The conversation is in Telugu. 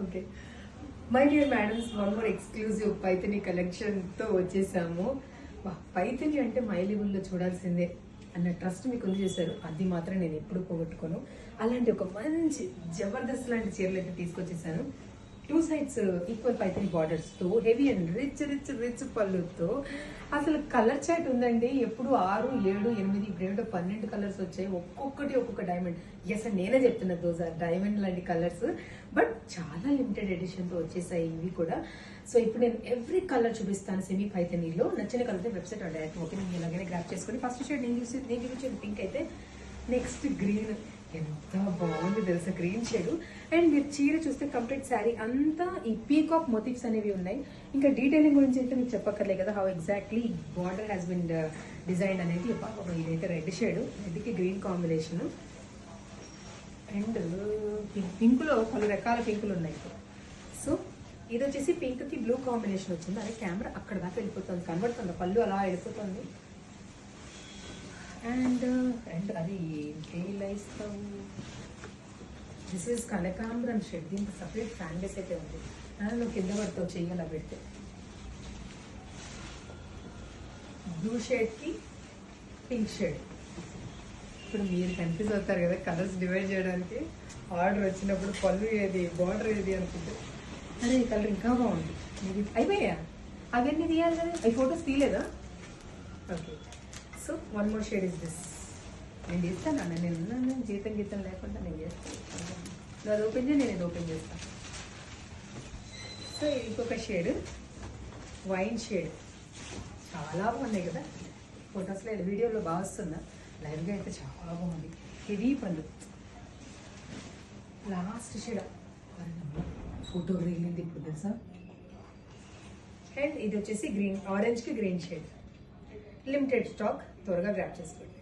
Okay. My dear madams, one more exclusive Paithani కలెక్షన్తో వచ్చేసాము. పైథని అంటే మై లెవెల్లో చూడాల్సిందే అన్న ట్రస్ట్ మీకు ఉంది చేశారు. అది మాత్రం నేను ఎప్పుడు పోగొట్టుకోను. అలాంటి ఒక మంచి జబర్దస్త్ లాంటి చీరలు అయితే తీసుకొచ్చేసాను. 2 sides ఈక్వల్ పైథని బార్డర్స్తో heavy and rich rich rich పళ్ళుతో అసలు కలర్ చాట్ ఉందండి. ఎప్పుడు 6, 7, 8 ఇప్పుడు 12 కలర్స్ వచ్చాయి. ఒక్కొక్కటి ఒక్కొక్క డైమండ్. ఎస్ అండ్ నేనే చెప్తున్నా, దోస్ ఆర్ డైమండ్ లాంటి కలర్స్. బట్ చాలా లిమిటెడ్ ఎడిషన్తో వచ్చేసాయి ఇవి కూడా. సో ఇప్పుడు నేను ఎవ్రీ కలర్ చూపిస్తాను సెమీ పైథనీలో. నచ్చిన కలర్ వెబ్సైట్ డైరెక్ట్ ఓకే నేను ఇలాగనే గ్రాప్ చేసుకుని ఫస్ట్ షేడ్ నేను చూసేది పింక్ అయితే నెక్స్ట్ గ్రీన్. ఎంత బాగుంది తెలుసా గ్రీన్ షేడ్. అండ్ మీరు చీర చూస్తే కంప్లీట్ శారీ అంతా ఈ పీకాక్ మోటివ్స్ అనేవి ఉన్నాయి. ఇంకా డీటెయిలింగ్ గురించి అయితే మీకు చెప్పక్కర్లే కదా, how exactly border has been design అనేది. ఇదైతే రెడ్ షేడ్, రెడ్కి గ్రీన్ కాంబినేషన్. అండ్ పింక్లో పలు రకాల పింకులు ఉన్నాయి. సో ఇది వచ్చేసి పింక్కి బ్లూ కాంబినేషన్ వచ్చింది. అదే కెమెరా అక్కడ దాకా వెళ్ళిపోతుంది, కనబడుతుంది పళ్ళు అలా వెళ్ళిపోతుంది. అండ్ అది ఇస్తాం. This is Kanakambaram shade. దీనికి సపరేట్ ఫ్యాన్ బేస్ అయితే ఉంది. నువ్వు కింద పడతావు చెయ్యి అలా పెడితే. బ్లూ షేడ్కి పింక్ షేడ్. ఇప్పుడు మీరు కన్ఫ్యూజ్ అవుతారు కదా కలర్స్ డివైడ్ చేయడానికి. ఆర్డర్ వచ్చినప్పుడు పళ్ళు ఏది బార్డర్ ఏది అనుకుంటే, అరే ఈ కలర్ ఇంకా బాగుంది. ఇది అయిపోయా అవన్నీ తీయాలి కదా, అవి ఫొటోస్ తీయలేదా? Okay. So one more shade is this. నేను చేస్తాను, నేను జీతం లేకుండా నేను చేస్తాను. నువ్వు అది ఓపెన్ చేయి, నేను ఇది ఓపెన్ చేస్తాను. సో ఇంకొక షేడ్ వైన్ షేడ్. చాలా బాగున్నాయి కదా ఫొటోస్లో, వీడియోలో బాగా వస్తుందా? లైవ్గా అయితే చాలా బాగుంది. హెవీ పళ్ళు. లాస్ట్ షేడ్ ఫోటో రిలీంది ఇప్పుడు తెలుసా. అండ్ ఇది వచ్చేసి గ్రీన్, ఆరెంజ్కి గ్రీన్ షేడ్. లిమిటెడ్ స్టాక్, త్వరగా గ్రాప్ చేసుకోండి.